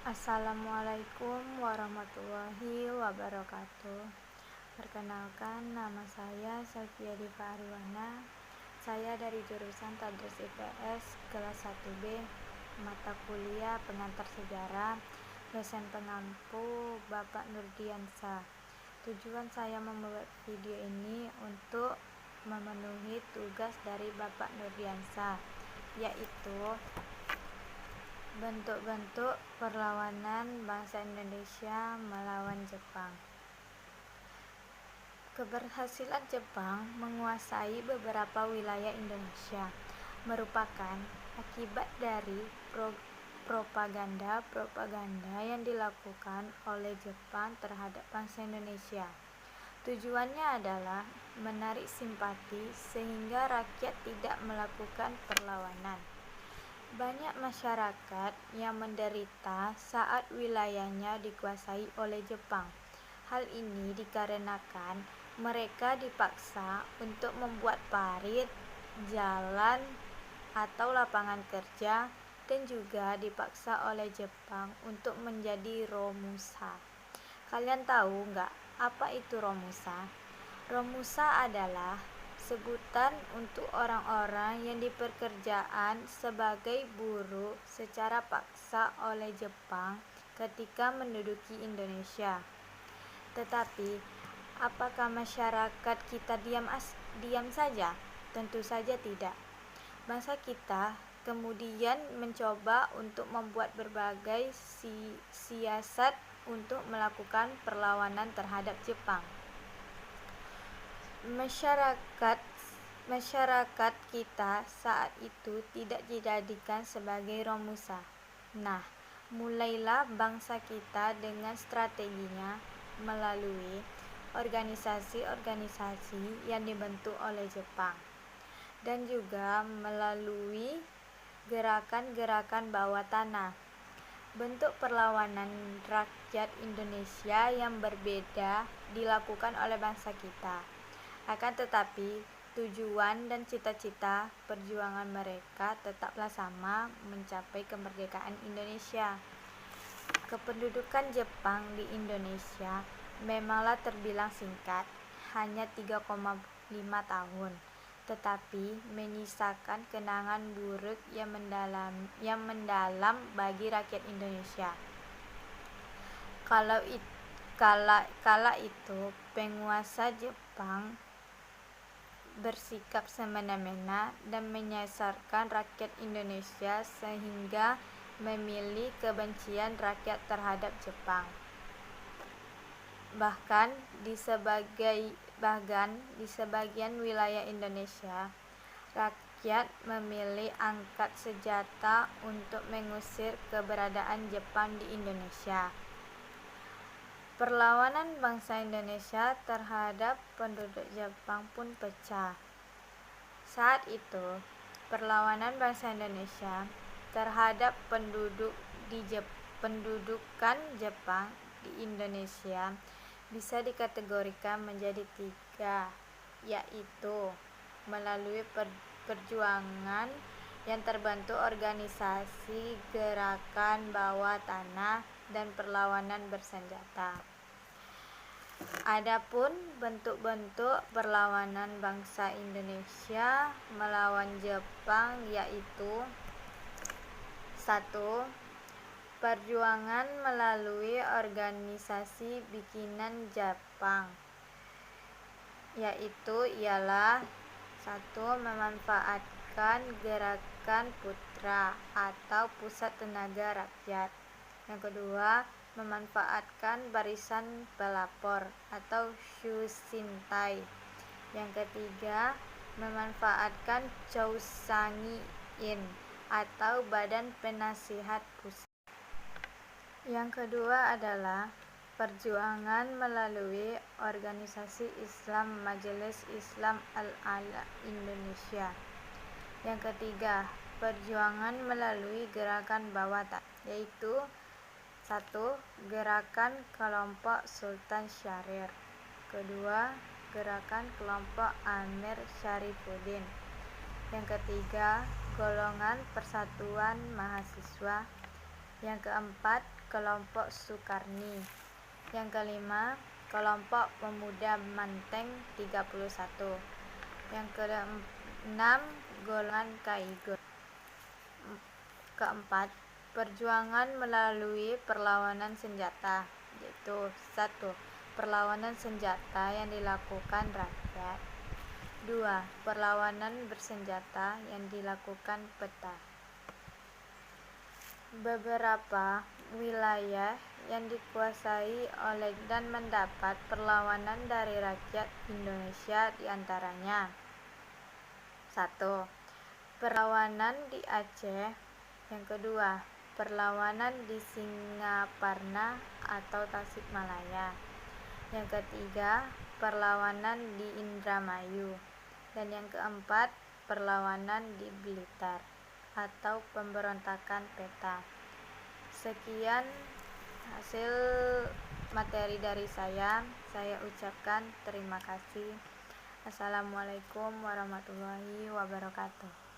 Assalamualaikum warahmatullahi wabarakatuh. Perkenalkan, nama saya Selvia Diva Ariwana. Saya dari jurusan Tadris IPS kelas 1B, mata kuliah Pengantar Sejarah, dosen pengampu Bapak Nurdiansyah. Tujuan saya membuat video ini untuk memenuhi tugas dari Bapak Nurdiansyah, yaitu bentuk-bentuk perlawanan bangsa Indonesia melawan Jepang. Keberhasilan Jepang menguasai beberapa wilayah Indonesia merupakan akibat dari propaganda yang dilakukan oleh Jepang terhadap bangsa Indonesia. Tujuannya adalah menarik simpati sehingga rakyat tidak melakukan perlawanan. Banyak masyarakat yang menderita saat wilayahnya dikuasai oleh Jepang. Hal ini dikarenakan mereka dipaksa untuk membuat parit, jalan, atau lapangan kerja, dan juga dipaksa oleh Jepang untuk menjadi romusa. Kalian tahu nggak apa itu romusa? Romusa adalah sebutan untuk orang-orang yang dipekerjaan sebagai buruh secara paksa oleh Jepang ketika menduduki Indonesia. Tetapi, apakah masyarakat kita diam saja? Tentu saja tidak. Bangsa kita kemudian mencoba untuk membuat berbagai siasat untuk melakukan perlawanan terhadap Jepang. Masyarakat kita saat itu tidak dijadikan sebagai romusa. Nah, mulailah bangsa kita dengan strateginya melalui organisasi-organisasi yang dibentuk oleh Jepang, dan juga melalui gerakan-gerakan bawah tanah. Bentuk perlawanan rakyat Indonesia yang berbeda dilakukan oleh bangsa kita. Akan tetapi, tujuan dan cita-cita perjuangan mereka tetaplah sama, mencapai kemerdekaan Indonesia. Kependudukan Jepang di Indonesia memanglah terbilang singkat, hanya 3,5 tahun, tetapi menyisakan kenangan buruk yang mendalam bagi rakyat Indonesia. Kala itu penguasa Jepang bersikap semena-mena dan menyasarkan rakyat Indonesia sehingga memilih kebencian rakyat terhadap Jepang. Bahkan di sebagian wilayah Indonesia, rakyat memilih angkat senjata untuk mengusir keberadaan Jepang di Indonesia. Perlawanan bangsa Indonesia terhadap penduduk Jepang pun pecah. Saat itu, perlawanan bangsa Indonesia terhadap pendudukan Jepang di Indonesia bisa dikategorikan menjadi 3, yaitu melalui perjuangan yang terbentuk organisasi gerakan bawah tanah dan perlawanan bersenjata. Adapun bentuk-bentuk perlawanan bangsa Indonesia melawan Jepang yaitu 1. Perjuangan melalui organisasi bikinan Jepang, yaitu ialah 1. Memanfaatkan gerakan Putra atau Pusat Tenaga Rakyat. Yang kedua, memanfaatkan barisan pelapor atau Shusintai. Yang ketiga, memanfaatkan Chousangi-in atau Badan Penasihat Pusat. Yang kedua adalah perjuangan melalui organisasi Islam Majelis Islam Al-A'la Indonesia. Yang ketiga, perjuangan melalui gerakan bawah tanah, yaitu 1. Gerakan kelompok Sultan Syahrir. Kedua, gerakan kelompok Amir Syarifuddin. Yang ketiga, golongan Persatuan Mahasiswa. Yang keempat, kelompok Sukarni. Yang kelima, kelompok Pemuda Manteng 31. Yang keenam, golongan Kaigo. Keempat, perjuangan melalui perlawanan senjata, yaitu 1. Perlawanan senjata yang dilakukan rakyat. 2. Perlawanan bersenjata yang dilakukan peta. Beberapa wilayah yang dikuasai oleh dan mendapat perlawanan dari rakyat Indonesia diantaranya 1. Perlawanan di Aceh. Yang kedua, perlawanan di Singaparna atau Tasikmalaya. Yang ketiga, perlawanan di Indramayu. Dan yang keempat, perlawanan di Blitar atau pemberontakan peta. Sekian hasil materi dari saya ucapkan terima kasih. Assalamualaikum warahmatullahi wabarakatuh.